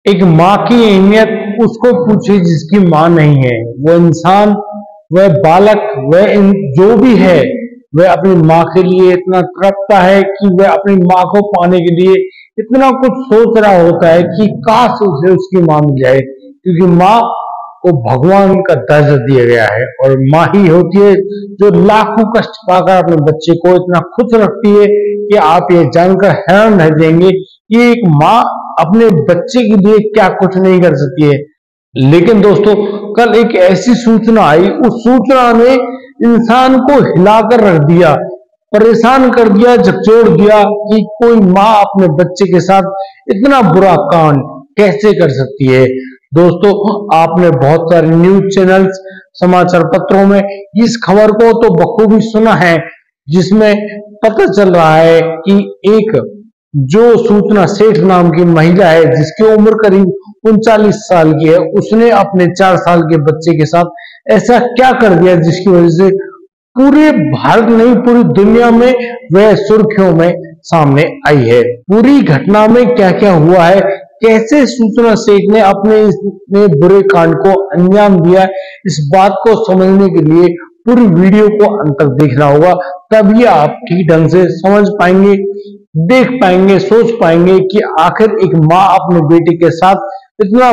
एक माँ की अहमियत उसको पूछे जिसकी माँ नहीं है। वह इंसान, वह बालक, जो भी है, वह अपनी माँ के लिए इतना तड़पता है कि वह अपनी माँ को पाने के लिए इतना कुछ सोच रहा होता है कि काश उसे उसकी माँ मिल जाए, क्योंकि माँ को भगवान का दर्जा दिया गया है और माँ ही होती है जो लाखों कष्ट पाकर अपने बच्चे को इतना खुश रखती है कि आप ये जानकर हैरान रह जाएंगे कि एक माँ अपने बच्चे के लिए क्या कुछ नहीं कर सकती है। लेकिन दोस्तों, कल एक ऐसी सूचना आई, उस सूचना ने इंसान को हिलाकर रख दिया, परेशान कर दिया, झकझोर दिया कि कोई माँ अपने बच्चे के साथ इतना बुरा कांड कैसे कर सकती है। दोस्तों, आपने बहुत सारे न्यूज चैनल्स, समाचार पत्रों में इस खबर को तो बखूबी सुना है, जिसमें पता चल रहा है कि एक जो सूचना सेठ नाम की महिला है, जिसकी उम्र करीब 39 साल की है, उसने अपने 4 साल के बच्चे के साथ ऐसा क्या कर दिया जिसकी वजह से पूरे भारत नहीं, पूरी दुनिया में वह सुर्खियों में सामने आई है। पूरी घटना में क्या क्या हुआ है, कैसे सूचना सेठ ने अपने इतने बुरे कांड को अंजाम दिया, इस बात को समझने के लिए पूरी वीडियो को अंत तक देखना होगा। तभी आप ठीक ढंग से समझ पाएंगे, देख पाएंगे, सोच पाएंगे कि आखिर एक माँ अपने बेटे के साथ इतना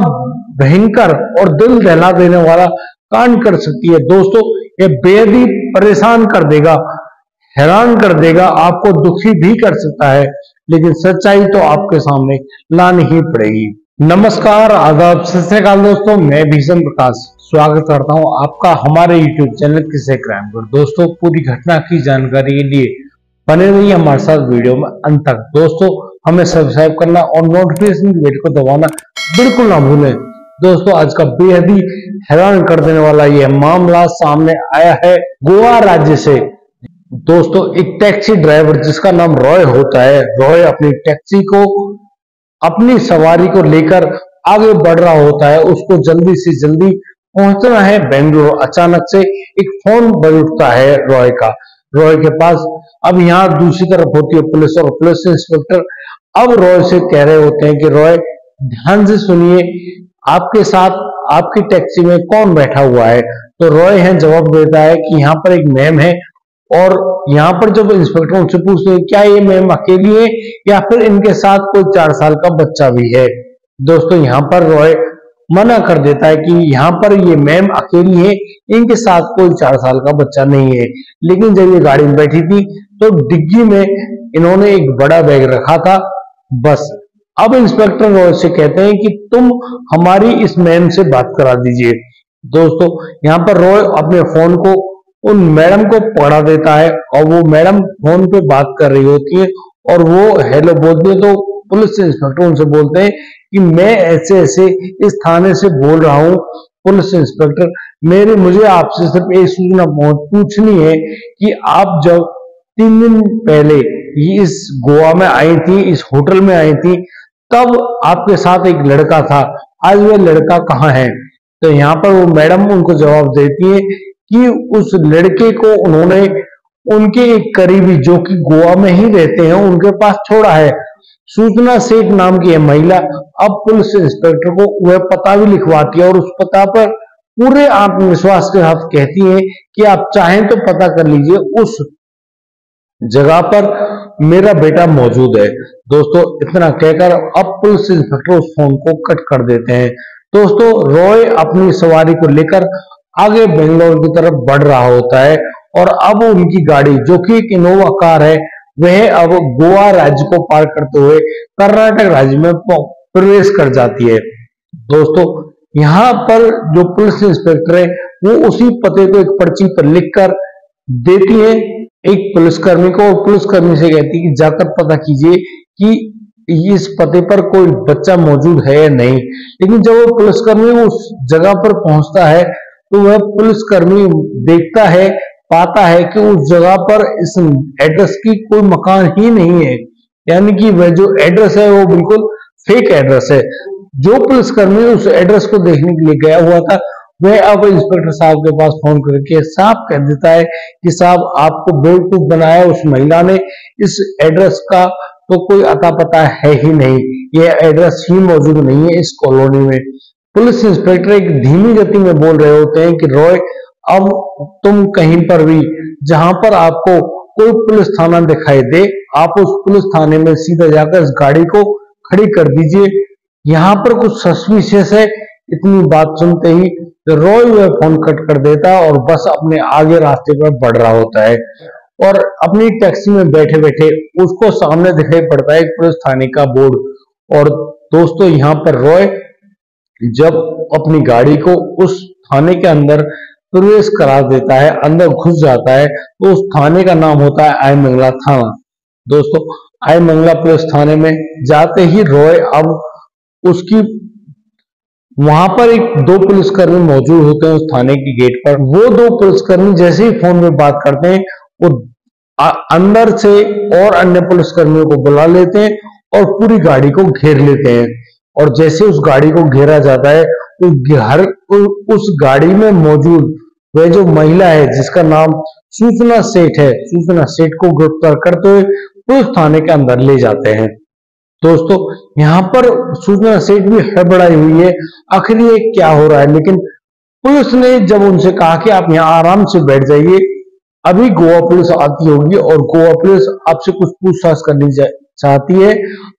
भयंकर और दिल दहला देने वाला कांड कर सकती है। दोस्तों, यह बेहद ही परेशान कर देगा, हैरान कर देगा, आपको दुखी भी कर सकता है, लेकिन सच्चाई तो आपके सामने लानी ही पड़ेगी। नमस्कार, आदाब, सत श्री अकाल दोस्तों, मैं भीषण प्रकाश स्वागत करता हूं आपका हमारे YouTube चैनल किस्से क्राइम पर। दोस्तों, पूरी घटना की जानकारी के लिए बने रहिए हमारे साथ वीडियो में अंत तक। दोस्तों, हमें सब्सक्राइब करना और नोटिफिकेशन बेल को दबाना बिल्कुल ना भूलें। दोस्तों, आज का बेहद ही हैरान कर देने वाला यह मामला सामने आया है गोवा राज्य से। दोस्तों, एक टैक्सी ड्राइवर जिसका नाम रॉय होता है, रॉय अपनी टैक्सी को, अपनी सवारी को लेकर आगे बढ़ रहा होता है। उसको जल्दी से जल्दी पहुंचना है बेंगलुरु। अचानक से एक फोन बज उठता है रॉय का, रॉय के पास। अब यहाँ दूसरी तरफ होती है पुलिस, और पुलिस इंस्पेक्टर अब रॉय से कह रहे होते हैं कि रॉय, ध्यान से सुनिए, आपके साथ आपकी टैक्सी में कौन बैठा हुआ है। तो रॉय है जवाब देता है कि यहाँ पर एक मैम है, और यहाँ पर जब इंस्पेक्टर उनसे पूछते हैं क्या ये मैम अकेली है या फिर इनके साथ कोई 4 साल का बच्चा भी है। दोस्तों, यहाँ पर रॉय मना कर देता है कि यहाँ पर ये मैम अकेली है, इनके साथ कोई 4 साल का बच्चा नहीं है। लेकिन जब ये गाड़ी में बैठी थी तो डिग्गी में इन्होंने एक बड़ा बैग रखा था, बस। अब इंस्पेक्टर रॉय से कहते हैं कि तुम हमारी इस मैम से बात करा दीजिए। दोस्तों, यहाँ पर रॉय अपने फोन को उन मैडम को पकड़ा देता है, और वो मैडम फोन पे बात कर रही होती है, और वो हेलो बोलती है। तो पुलिस इंस्पेक्टर उनसे बोलते हैं कि मैं ऐसे ऐसे इस थाने से बोल रहा हूँ, पुलिस इंस्पेक्टर, मुझे आपसे सिर्फ एक सूचना पूछनी है कि आप जब 3 दिन पहले इस गोवा में आई थी, इस होटल में आई थी, तब आपके साथ एक लड़का था, आज वह लड़का कहाँ है। तो यहाँ पर वो मैडम उनको जवाब देती है कि उस लड़के को उन्होंने उनके एक करीबी जो कि गोवा में ही रहते हैं उनके पास छोड़ा है। सूचना सेठ नाम की है महिला अब पुलिस इंस्पेक्टर को वह पता भी लिखवाती है, और उस पता पर पूरे आत्मविश्वास के साथ कहती है कि आप चाहें तो पता कर लीजिए, उस जगह पर मेरा बेटा मौजूद है। दोस्तों, इतना कहकर अब पुलिस इंस्पेक्टर उस फोन को कट कर देते हैं। दोस्तों, रॉय अपनी सवारी को लेकर आगे बेंगलोर की तरफ बढ़ रहा होता है, और अब उनकी गाड़ी जो कि एक इनोवा कार है, वह अब गोवा राज्य को पार करते हुए कर्नाटक राज्य में प्रवेश कर जाती है। दोस्तों, यहाँ पर जो पुलिस इंस्पेक्टर है वो उसी पते को एक पर्ची पर लिखकर देती है एक पुलिसकर्मी को, और पुलिसकर्मी से कहती है कि जाकर पता कीजिए कि इस पते पर कोई बच्चा मौजूद है या नहीं। लेकिन जब वो पुलिसकर्मी उस जगह पर पहुंचता है तो वह पुलिसकर्मी देखता है, पाता है कि उस जगह पर इस एड्रेस की कोई मकान ही नहीं है, यानी कि वह जो एड्रेस है वो बिल्कुल फेक एड्रेस है। जो पुलिसकर्मी उस एड्रेस को देखने के लिए गया हुआ था, वह अब इंस्पेक्टर साहब के पास फोन करके साफ कह देता है कि साहब, आपको बेवकूफ बनाया उस महिला ने, इस एड्रेस का तो कोई अता पता है ही नहीं, यह एड्रेस ही मौजूद नहीं है इस कॉलोनी में। पुलिस इंस्पेक्टर एक धीमी गति में बोल रहे होते हैं कि रॉय, अब तुम कहीं पर भी जहां पर आपको कोई पुलिस थाना दिखाई दे, आप उस पुलिस थाने में सीधा जाकर इस गाड़ी को खड़ी कर दीजिए, यहाँ पर कुछ सस्पिशियस है। इतनी बात सुनते ही रॉय वह फोन कट कर देता है और बस अपने आगे रास्ते पर बढ़ रहा होता है और अपनी टैक्सी में बैठे बैठे उसको सामने दिखाई पड़ता है एक पुलिस थाने का बोर्ड। और दोस्तों, यहाँ पर रॉय जब अपनी गाड़ी को उस थाने के अंदर प्रवेश करा देता है, अंदर घुस जाता है, तो उस थाने का नाम होता है आई मंगला थाना। दोस्तों, आई मंगला पुलिस थाने में जाते ही रॉय अब उसकी वहां पर दो पुलिसकर्मी मौजूद होते हैं उस थाने के गेट पर। वो दो पुलिसकर्मी जैसे ही फोन में बात करते हैं, वो अंदर से और अन्य पुलिसकर्मियों को बुला लेते हैं और पूरी गाड़ी को घेर लेते हैं। और जैसे उस गाड़ी को घेरा जाता है, उस गाड़ी में मौजूद वह जो महिला है जिसका नाम सूचना सेठ है, सूचना सेठ को गिरफ्तार करते हुए पुलिस थाने के अंदर ले जाते हैं। दोस्तों, यहाँ पर सूचना सेठ भी हड़बड़ाई हुई है, आखिर ये क्या हो रहा है। लेकिन पुलिस ने जब उनसे कहा कि आप यहाँ आराम से बैठ जाइए, अभी गोवा पुलिस आती होगी और गोवा पुलिस आपसे कुछ पूछताछ करनी चाहती है,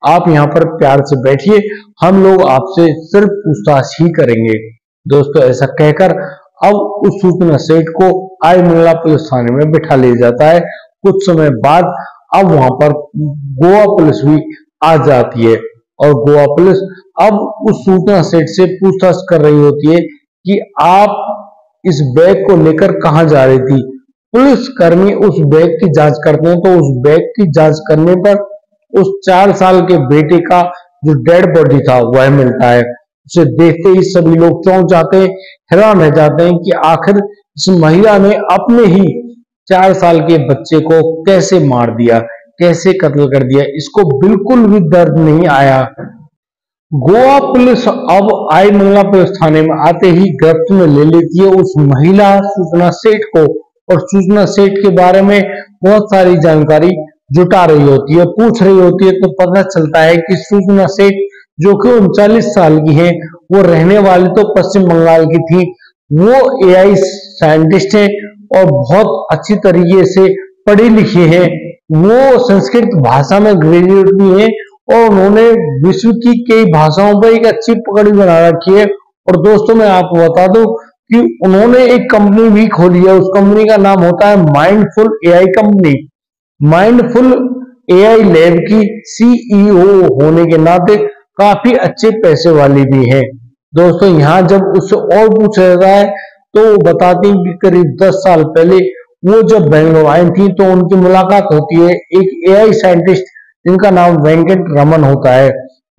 आप यहाँ पर प्यार से बैठिए, हम लोग आपसे सिर्फ पूछताछ ही करेंगे। दोस्तों, ऐसा कहकर अब उस सूचना सेठ को आई मंगला पुलिस थाने में बिठा लिया जाता है। कुछ समय बाद अब वहां पर गोवा पुलिस भी आ जाती है और गोवा पुलिस अब उस सूचना सेठ से पूछताछ कर रही होती है कि आप इस बैग को लेकर कहां जा रही थी। पुलिस कर्मी उस बैग की जांच करते हैं, तो उस बैग की जांच करने पर उस 4 साल के बेटे का जो डेड बॉडी था वह मिलता है। उसे देखते ही सभी लोग चौंक जाते हैं, हैरान रह जाते हैं कि आखिर इस महिला ने अपने ही 4 साल के बच्चे को कैसे मार दिया, कैसे कत्ल कर दिया। इसको बिल्कुल भी दर्द नहीं आया। गोवा पुलिस अब आई मंगला पुलिस थाने में आते ही गिरफ्त में ले लेती है उस महिला सूचना सेठ को और सूचना सेठ के बारे में बहुत सारी जानकारी जुटा रही होती है, पूछ रही होती है। तो पता चलता है कि सूचना सेठ जो कि 39 साल की है, वो रहने वाली तो पश्चिम बंगाल की थी, वो एआई साइंटिस्ट है और बहुत अच्छी तरीके से पढ़ी लिखी है। वो संस्कृत भाषा में ग्रेजुएट भी है और उन्होंने विश्व की कई भाषाओं पर एक अच्छी पकड़ बना रखी है। और दोस्तों, मैं आपको बता दूं कि उन्होंने एक कंपनी भी खोली है, उस कंपनी का नाम होता है mindful AI company. Mindful AI lab की सीईओ होने के नाते काफी अच्छे पैसे वाली भी है। दोस्तों, यहाँ जब उससे और पूछा जाता है तो वो बताती हैं कि करीब 10 साल पहले वो जब बेंगलोर आई थी तो उनकी मुलाकात होती है एक एआई साइंटिस्ट जिनका नाम वेंकट रमन होता है।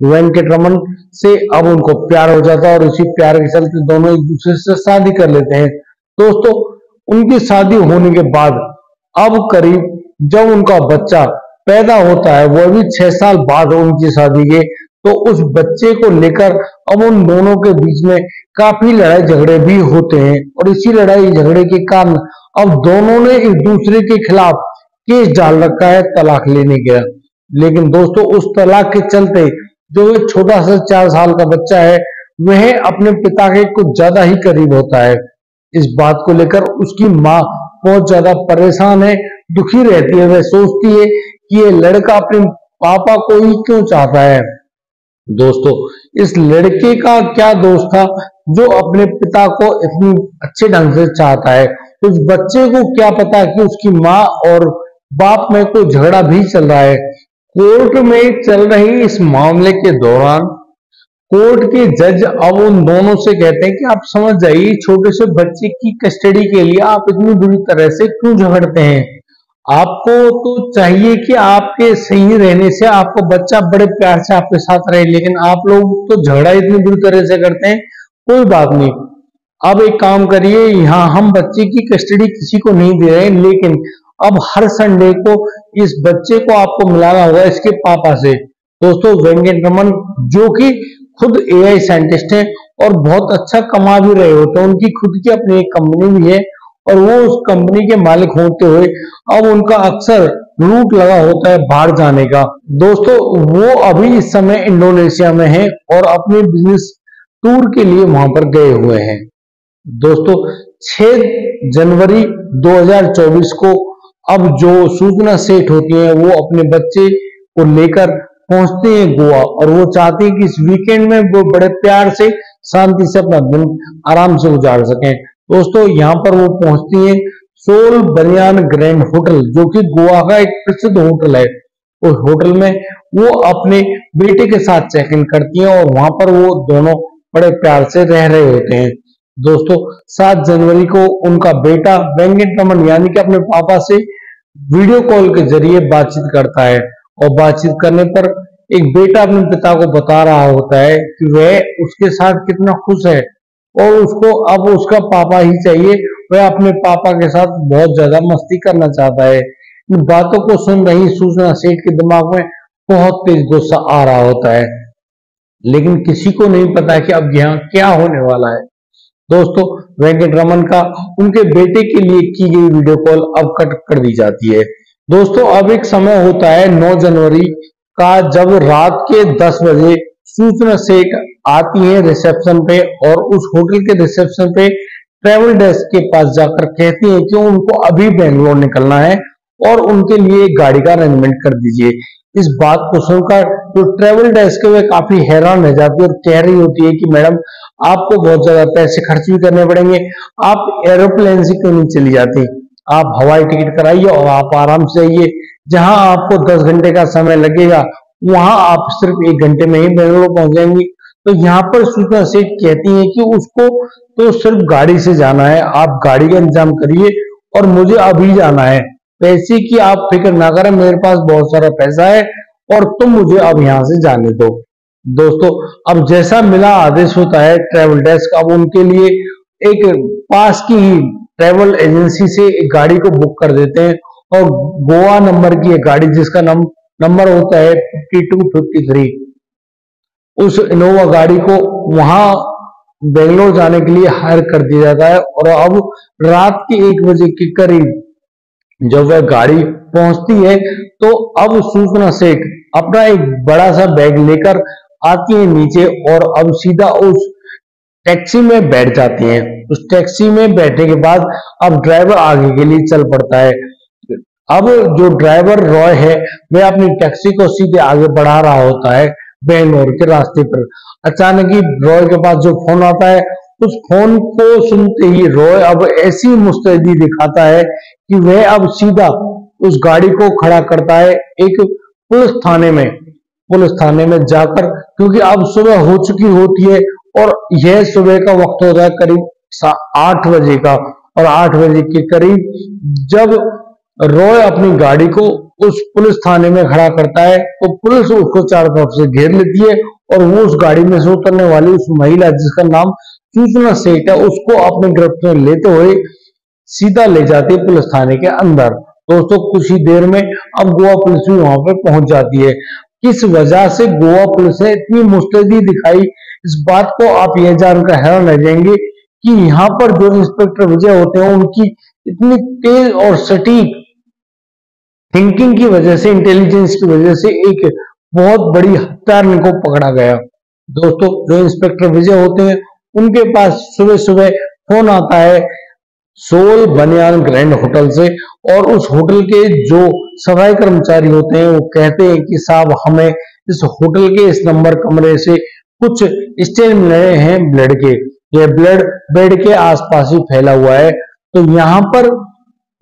वेंकट रमन से अब उनको प्यार हो जाता है और उसी प्यार के चलते दोनों एक दूसरे से शादी कर लेते हैं। दोस्तों, उनकी शादी होने के बाद अब करीब जब उनका बच्चा पैदा होता है, वो भी 6 साल बाद उनकी शादी के, तो उस बच्चे को लेकर अब उन दोनों के बीच में काफी लड़ाई झगड़े भी होते हैं और इसी लड़ाई झगड़े के कारण अब दोनों ने एक दूसरे के खिलाफ केस डाल रखा है तलाक लेने का। लेकिन दोस्तों, उस तलाक के चलते जो एक छोटा सा 4 साल का बच्चा है, वह अपने पिता के कुछ ज्यादा ही करीब होता है। इस बात को लेकर उसकी माँ बहुत ज्यादा परेशान है, दुखी रहती है। वह सोचती है कि ये लड़का अपने पापा को ही क्यों चाहता है। दोस्तों, इस लड़के का क्या दोष था जो अपने पिता को इतनी अच्छे ढंग से चाहता है। उस बच्चे को क्या पता कि उसकी माँ और बाप में कोई झगड़ा भी चल रहा है। कोर्ट में चल रही इस मामले के दौरान कोर्ट के जज अब उन दोनों से कहते हैं कि आप समझ जाइए, छोटे से बच्चे की कस्टडी के लिए आप इतनी बुरी तरह से क्यों झगड़ते हैं। आपको तो चाहिए कि आपके सही रहने से आपका बच्चा बड़े प्यार से आपके साथ रहे, लेकिन आप लोग तो झगड़ा इतनी बुरी तरह से करते हैं। कोई बात नहीं, अब एक काम करिए, यहाँ हम बच्चे की कस्टडी किसी को नहीं दे रहे, लेकिन अब हर संडे को इस बच्चे को आपको मिलाना होगा इसके पापा से। दोस्तों, वेंकट रमन जो कि खुद एआई साइंटिस्ट हैं और बहुत अच्छा कमा भी रहे होते हैं, उनकी खुद की अपनी एक कंपनी भी है और वो उस कंपनी के मालिक होते हुए अब उनका अक्सर रूट लगा होता है बाहर जाने का। दोस्तों वो अभी इस समय इंडोनेशिया में है और अपने बिजनेस टूर के लिए वहां पर गए हुए हैं। दोस्तों 6 जनवरी 2024 को अब जो सूचना सेट होती है वो अपने बच्चे को लेकर पहुंचते हैं गोवा, और वो चाहते हैं कि इस वीकेंड में वो बड़े प्यार से शांति से अपना दिन आराम से गुजार सकें। दोस्तों यहाँ पर वो पहुंचती है सोल बनियान ग्रैंड होटल, जो कि गोवा का एक प्रसिद्ध होटल है। उस होटल में वो अपने बेटे के साथ चेक इन करती हैं और वहां पर वो दोनों बड़े प्यार से रह रहे होते हैं। दोस्तों 7 जनवरी को उनका बेटा वेंकटरमन यानी कि अपने पापा से वीडियो कॉल के जरिए बातचीत करता है, और बातचीत करने पर एक बेटा अपने पिता को बता रहा होता है कि वह उसके साथ कितना खुश है और उसको अब उसका पापा ही चाहिए। वह अपने पापा के साथ बहुत ज्यादा मस्ती करना चाहता है। इन बातों को सुन रही सूचना सेठ के दिमाग में बहुत तेज गुस्सा आ रहा होता है, लेकिन किसी को नहीं पता कि अब यहाँ क्या होने वाला है। दोस्तों वेंकटरमन का उनके बेटे के लिए की गई वीडियो कॉल अब कट कर दी जाती है। दोस्तों अब एक समय होता है 9 जनवरी का, जब रात के 10 बजे सूचना सेठ आती है रिसेप्शन पे, और उस होटल के रिसेप्शन पे ट्रेवल डेस्क के पास जाकर कहती है कि उनको अभी बेंगलोर निकलना है और उनके लिए एक गाड़ी का अरेंजमेंट कर दीजिए। इस बात को सुनकर जो ट्रेवल डेस्क है वह काफी हैरान रह जाती है और कह रही होती है कि मैडम आपको बहुत ज्यादा पैसे खर्च भी करने पड़ेंगे, आप एरोप्लेन से क्यों नहीं चली जाती, आप हवाई टिकट कराइए और आप आराम से आइए। जहां आपको 10 घंटे का समय लगेगा वहां आप सिर्फ 1 घंटे में ही बेंगलोर पहुंच जाएंगी। तो यहाँ पर सूचना सेठ कहती है कि उसको तो सिर्फ गाड़ी से जाना है, आप गाड़ी का इंतजाम करिए और मुझे अभी जाना है। पैसे की आप फिक्र ना करें, मेरे पास बहुत सारा पैसा है और तुम मुझे अब यहाँ से जाने दो। दोस्तों अब जैसा मिला आदेश होता है ट्रेवल डेस्क अब उनके लिए एक पास की ही ट्रेवल एजेंसी से एक गाड़ी को बुक कर देते हैं, और गोवा नंबर की एक गाड़ी जिसका नंबर होता है 5253, उस इनोवा गाड़ी को वहां बेंगलोर जाने के लिए हायर कर दिया जाता है। और अब रात के 1 बजे के करीब जब वह गाड़ी पहुंचती है तो अब सूचना सेठ अपना एक बड़ा सा बैग लेकर आती है नीचे और अब सीधा उस टैक्सी में बैठ जाती हैं। उस टैक्सी में बैठने के बाद अब ड्राइवर आगे के लिए चल पड़ता है। अब जो ड्राइवर रॉय है वह अपनी टैक्सी को सीधे आगे बढ़ा रहा होता है बेंगलोर के रास्ते पर। अचानक ही रॉय के पास जो फोन आता है, उस फोन को सुनते ही रॉय अब ऐसी मुस्तैदी दिखाता है कि वह अब सीधा उस गाड़ी को खड़ा करता है एक पुलिस थाने में जाकर, क्योंकि अब सुबह हो चुकी होती है और यह सुबह का वक्त होता है करीब 8 बजे का। और 8 बजे के करीब जब रॉय अपनी गाड़ी को उस पुलिस थाने में खड़ा करता है तो पुलिस उसको चारों तरफ से घेर लेती है और वो उस गाड़ी में से उतरने वाली उस महिला जिसका नाम सूचना सेठ है उसको अपने गिरफ्त में लेते हुए सीधा ले जाती है पुलिस थाने के अंदर। दोस्तों कुछ ही देर में अब गोवा पुलिस भी वहां पर पहुंच जाती है। किस वजह से गोवा पुलिस ने इतनी मुस्तैदी दिखाई, इस बात को आप यह जानकर हैरान रह जाएंगे कि यहाँ पर जो इंस्पेक्टर विजय होते हैं उनकी इतनी तेज और सटीक थिंकिंग की वजह से, इंटेलिजेंस की वजह से एक बहुत बड़ी हत्यारे को पकड़ा गया। दोस्तों जो इंस्पेक्टर विजय होते हैं उनके पास सुबह सुबह फोन आता है सोल बनियान ग्रैंड होटल से, और उस होटल के जो सफाई कर्मचारी होते हैं वो कहते हैं कि साहब हमें इस होटल के इस नंबर कमरे से कुछ स्टेन मिले हैं ब्लड के, यह ब्लड बेड के आसपास ही फैला हुआ है। तो यहाँ पर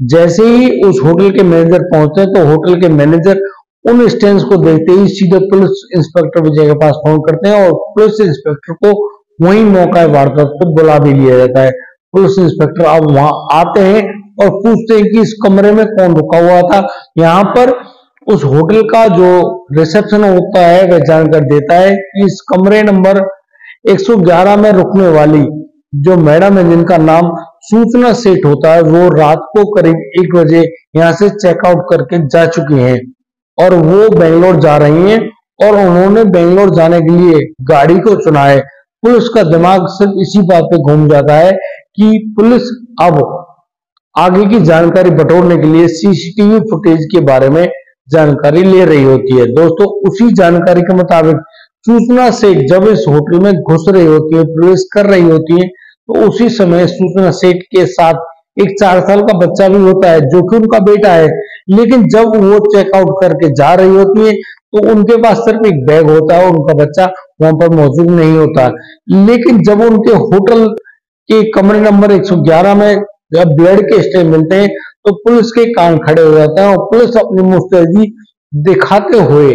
जैसे ही उस होटल के मैनेजर पहुंचते हैं तो होटल के मैनेजर उन स्टेन्स को देखते ही सीधे पुलिस इंस्पेक्टर विजय के पास फोन करते हैं और पुलिस इंस्पेक्टर को वहीं मौका वारदात को बुला भी लिया जाता है। पुलिस इंस्पेक्टर अब वहां आते हैं और पूछते हैं कि इस कमरे में कौन रुका हुआ था। यहाँ पर उस होटल का जो रिसेप्शन होता है वह जानकर देता है कि इस कमरे नंबर 111 में रुकने वाली जो मैडम है जिनका नाम सूचना सेठ होता है वो रात को करीब 1 बजे यहाँ से चेकआउट करके जा चुकी हैं और वो बेंगलोर जा रही हैं और उन्होंने बेंगलोर जाने के लिए गाड़ी को चुना है। पुलिस का दिमाग सिर्फ इसी बात पे घूम जाता है कि पुलिस अब आगे की जानकारी बटोरने के लिए सीसीटीवी फुटेज के बारे में जानकारी ले रही होती है। दोस्तों उसी जानकारी के मुताबिक सूचना सेठ जब इस होटल में घुस रही होती है, प्रवेश कर रही होती है, तो उसी समय सूचना सेठ के साथ एक 4 साल का बच्चा भी होता है जो कि उनका बेटा है। लेकिन जब वो चेकआउट करके जा रही होती है तो उनके पास सिर्फ एक बैग होता है और उनका बच्चा वहां पर मौजूद नहीं होता। लेकिन जब उनके होटल के कमरे नंबर 111 में जब ब्लड के स्टेज मिलते हैं तो पुलिस के कान खड़े हो जाते हैं और पुलिस अपनी मुस्तैदी दिखाते हुए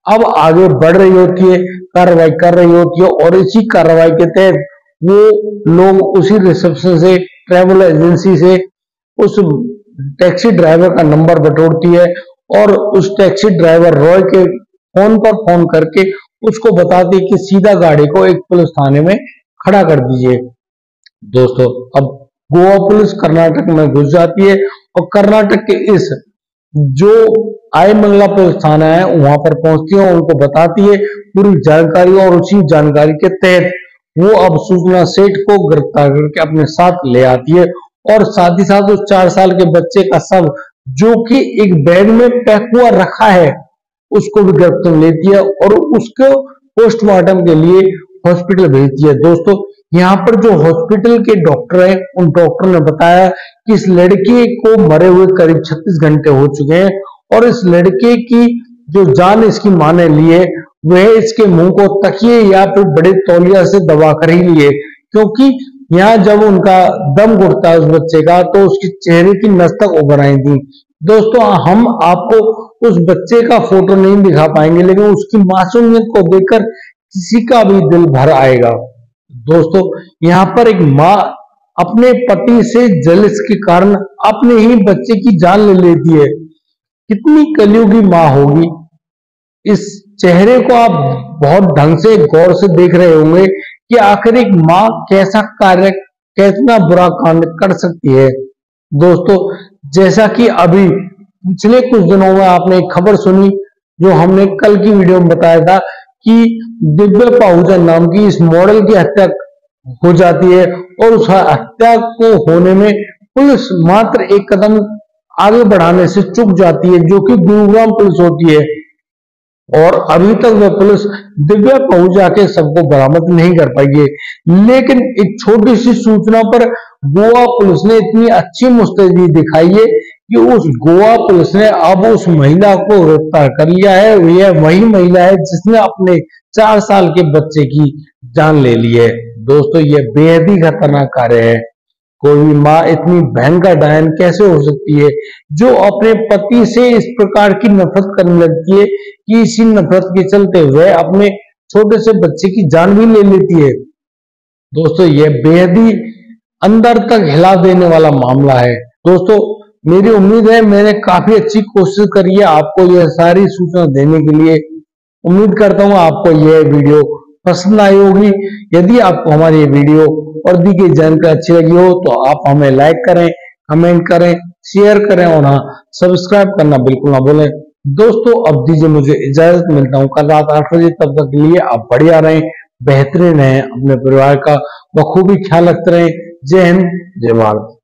अब आगे बढ़ रही होती है, कार्रवाई कर रही होती है। और इसी कार्रवाई के तहत वो लोग उसी रिसेप्शन से, ट्रैवल एजेंसी से उस टैक्सी ड्राइवर का नंबर बटोरती है और उस टैक्सी ड्राइवर रॉय के फोन पर फोन करके उसको बताती है कि सीधा गाड़ी को एक पुलिस थाने में खड़ा कर दीजिए। दोस्तों अब गोवा पुलिस कर्नाटक में घुस जाती है और कर्नाटक के इस जो आयमंगला पुलिस थाना है वहां पर पहुंचती है और उनको बताती है पूरी जानकारी। और उसी जानकारी के तहत वो अब सूचना सेठ को गिरफ्तार करके अपने साथ ले आती है और साथ ही साथ उस 4 साल के बच्चे का शव जो कि एक बैग में पैक हुआ रखा है उसको भी गिरफ्तार लेती है और उसको पोस्टमार्टम के लिए हॉस्पिटल भेजती है। दोस्तों यहाँ पर जो हॉस्पिटल के डॉक्टर हैं उन डॉक्टर ने बताया कि इस लड़के को मरे हुए करीब 36 घंटे हो चुके हैं और इस लड़के की जो जान इसकी मां ने ली है वह इसके मुंह को तकिए या फिर बड़े तौलिया से दबा कर ही लिए, क्योंकि यहाँ जब उनका दम घुटता है उस बच्चे का तो उसके चेहरे की नस तक उभर आई थी। दोस्तों हम आपको उस बच्चे का फोटो नहीं दिखा पाएंगे लेकिन उसकी मासूमियत को देखकर किसी का भी दिल भर आएगा। दोस्तों यहाँ पर एक माँ अपने पति से जलिस के कारण अपने ही बच्चे की जान ले लेती है। कितनी कलयुगी माँ होगी। इस चेहरे को आप बहुत ढंग से गौर से देख रहे होंगे कि आखिर एक माँ कैसा कार्य, कैसा बुरा कांड कर सकती है। दोस्तों जैसा कि अभी पिछले कुछ दिनों में आपने एक खबर सुनी जो हमने कल की वीडियो में बताया था कि दिव्या पाहुजा नाम की इस मॉडल की हत्या हो जाती है और उस हत्या को होने में पुलिस मात्र एक कदम आगे बढ़ाने से चूक जाती है जो कि गुरुग्राम पुलिस होती है और अभी तक वह पुलिस दिव्या पाहुजा के सबको बरामद नहीं कर पाई है। लेकिन एक छोटी सी सूचना पर गोवा पुलिस ने इतनी अच्छी मुस्तैदी दिखाई है कि उस गोवा पुलिस ने अब उस महिला को गिरफ्तार कर लिया है। यह वही महिला है जिसने अपने 4 साल के बच्चे की जान ले ली है। दोस्तों यह बेहद ही खतरनाक कार्य है। कोई भी माँ इतनी भयंकर डायन कैसे हो सकती है जो अपने पति से इस प्रकार की नफरत करने लगती है कि इसी नफरत के चलते वह अपने छोटे से बच्चे की जान भी ले लेती है। दोस्तों यह बेहद ही अंदर तक हिला देने वाला मामला है। दोस्तों मेरी उम्मीद है मैंने काफी अच्छी कोशिश करी है आपको यह सारी सूचना देने के लिए। उम्मीद करता हूँ आपको यह वीडियो पसंद आई होगी। यदि आपको हमारी ये वीडियो और दी गई जानकारी अच्छी लगी हो तो आप हमें लाइक करें, कमेंट करें, शेयर करें और हाँ सब्सक्राइब करना बिल्कुल ना भूलें। दोस्तों अब दीजिए मुझे इजाजत, मिलता हूँ कल रात 8 बजे। तब तक के लिए आप बढ़िया रहें, बेहतरीन रहें, अपने परिवार का बखूबी ख्याल रखते रहें। जय हिंद, जय भारत।